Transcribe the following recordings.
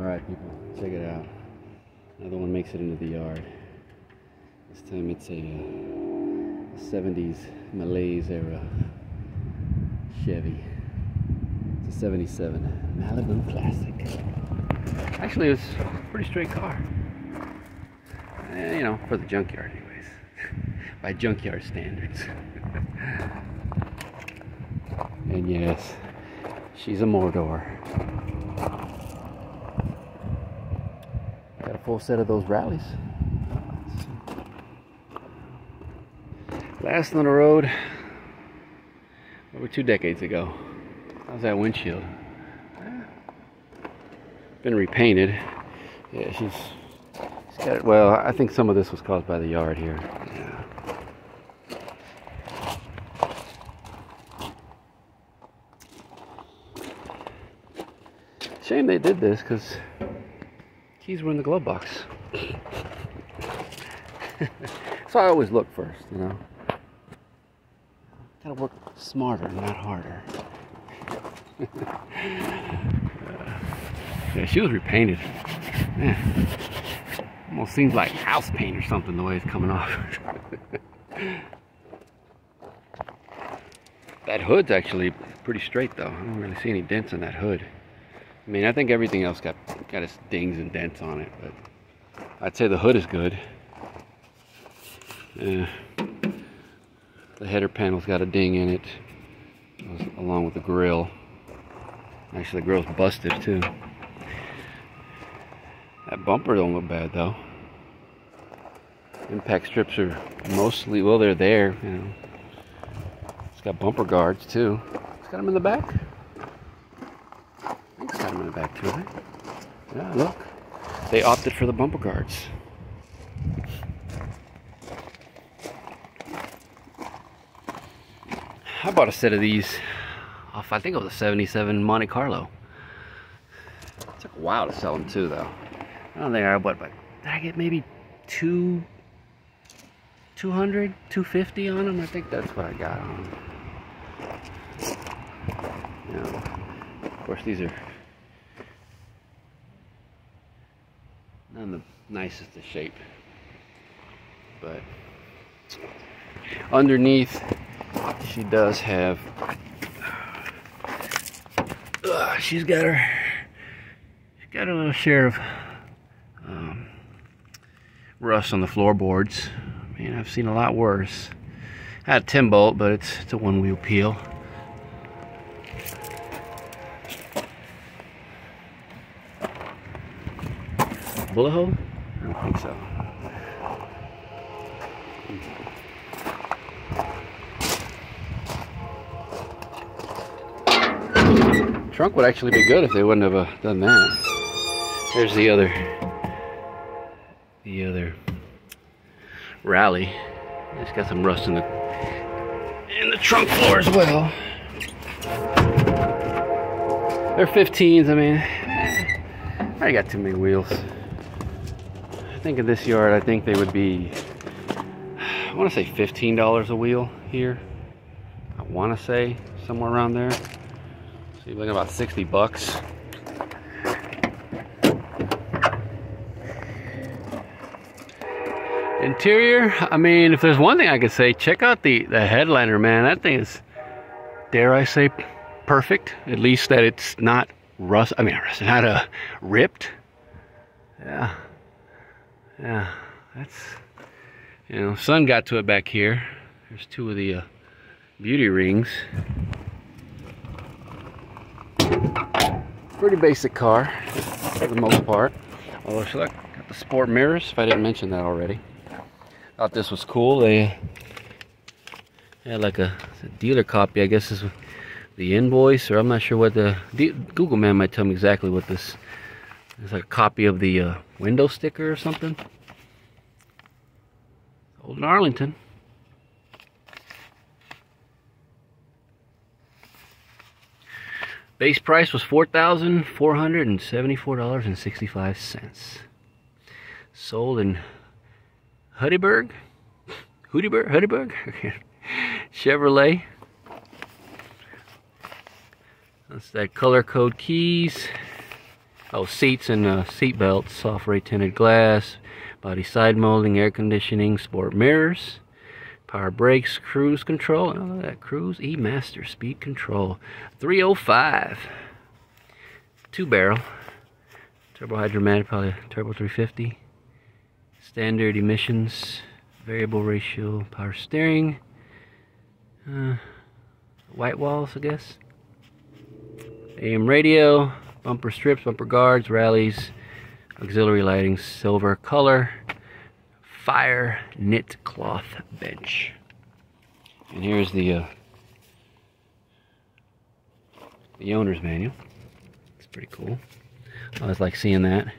Alright people, check it out. Another one makes it into the yard. This time it's a 70s Malaise era Chevy. It's a 77 Malibu Classic. Actually, it's a pretty straight car. You know, for the junkyard anyways. By junkyard standards. And yes, she's a Mordor. Got a full set of those rallies. Last on the road over 2 decades ago. How's that windshield? Been repainted. Yeah, she's got it. Well, I think some of this was caused by the yard here. Yeah. Shame they did this because keys were in the glove box. So I always look first, you know. Gotta work smarter, not harder. Yeah, she was repainted. Man, almost seems like house paint or something the way it's coming off. That hood's actually pretty straight though. I don't really see any dents on that hood. I mean, I think everything else got its dings and dents on it, but I'd say the hood is good. Yeah. The header panel's got a ding in it, along with the grill. Actually, the grill's busted too. That bumper don't look bad though. Impact strips are mostly, well, they're there, you know. It's got bumper guards too. It's got them in the back. I think it's got them in the back too, right? Yeah, look. They opted for the bumper guards. I bought a set of these off, I think it was a 77 Monte Carlo. It took a while to sell them too though. I don't think but did I get maybe 200, 250 on them? I think that's what I got on them. You know, of course these are not the nicest of shape, but underneath she does have she's got a little share of rust on the floorboards. I mean, I've seen a lot worse. I had a 10 bolt, but it's a one wheel peel. Bullet hole? I don't think so. Trunk would actually be good if they wouldn't have done that. There's the other rally. It's got some rust in the trunk floor as well. They're 15s. I mean, I got too many wheels. I think in this yard, I think they would be, I want to say $15 a wheel here. I want to say somewhere around there. So you're looking about 60 bucks. Interior, I mean, if there's one thing I could say, check out the headliner, man. That thing is, dare I say, perfect. At least that it's not not ripped. Yeah, that's, you know, sun got to it back here. There's 2 of the beauty rings. Pretty basic car for the most part. Although, look, got the sport mirrors, if I didn't mention that already. Thought this was cool. They had like a dealer copy, I guess is the invoice, or I'm not sure what Google man might tell me exactly what this is. Like a copy of the window sticker or something. Old Arlington. Base price was $4,474.65. Sold in Huddyburg, Chevrolet. That's that color code keys. Oh, seats and seat belts, soft ray tinted glass, body side molding, air conditioning, sport mirrors, power brakes, cruise control. Oh, look at that, cruise E-Master speed control. 305. 2-barrel. Turbo hydromatic, probably turbo 350. Standard emissions, variable ratio power steering. White walls, I guess. AM radio, bumper strips, bumper guards, rallies, auxiliary lighting, silver color, fire knit cloth bench. And here's the owner's manual. It's pretty cool. I always like seeing that.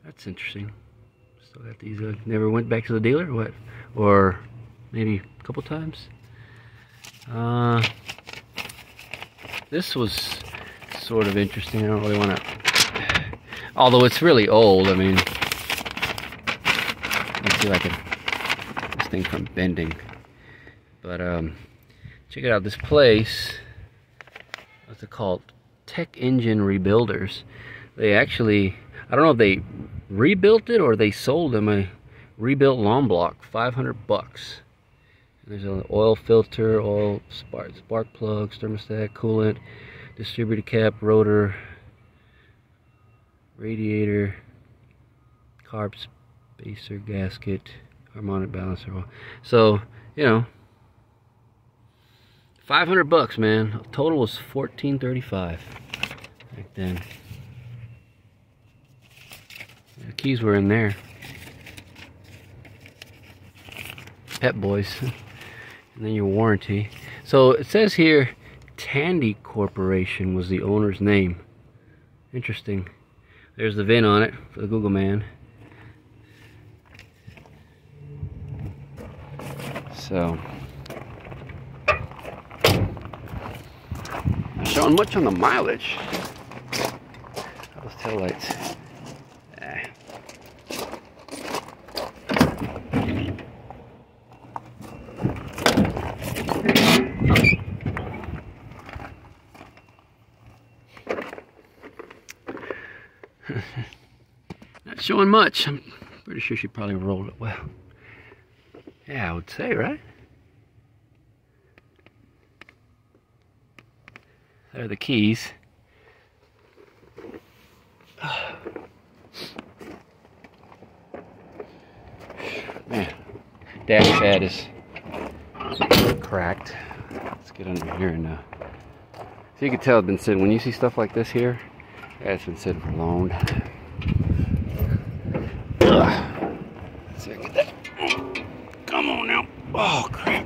That's interesting. Still got these. Never went back to the dealer, or what? Or maybe a couple times. This was sort of interesting. I don't really want to. Although it's really old. I mean, let's see if I can this thing from bending. But check it out. This place. What's it called? Tech Engine Rebuilders. They actually, I don't know if they rebuilt it or they sold them a rebuilt lawn block, $500. There's an oil filter, oil spark plugs, thermostat, coolant, distributor cap, rotor, radiator, carb spacer, gasket, harmonic balancer. So, you know, $500, man. Total was $14.35 back then. The keys were in there. Pep Boys. And then your warranty. So it says here Tandy Corporation was the owner's name. Interesting. There's the VIN on it for the Google man. So not showing much on the mileage. Those taillights. Not showing much. I'm pretty sure she probably rolled it well. Yeah, I would say, right? There are the keys. Man, dash pad is cracked. Let's get under here and so you can tell it's been sitting. When you see stuff like this here, yeah, it's been sitting for long. Let's see if I can get that. Come on now. Oh crap.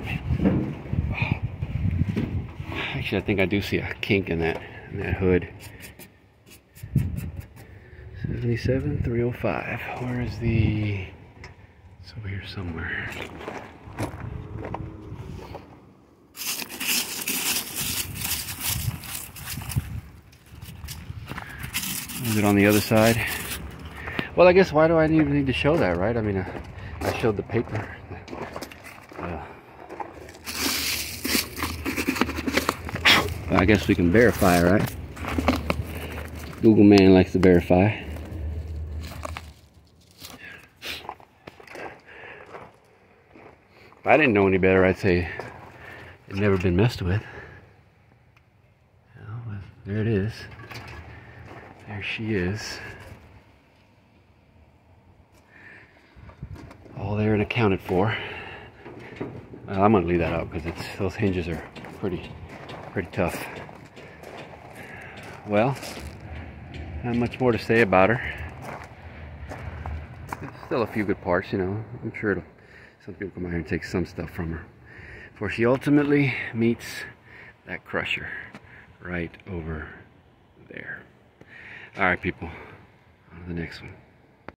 Actually, I think I do see a kink in that hood. 77,305. Where is the? It's over here somewhere. Is it on the other side? Well, I guess why do I need to show that, right? I mean, I showed the paper. Well, I guess we can verify, right? Google man likes to verify. If I didn't know any better, I'd say it'd never been messed with. Well, there it is. There she is. All there and accounted for. Well, I'm gonna leave that out because those hinges are pretty tough. Well, not much more to say about her. Still a few good parts, you know. I'm sure some people come out here and take some stuff from her before she ultimately meets that crusher right over there. All right, people, on to the next one.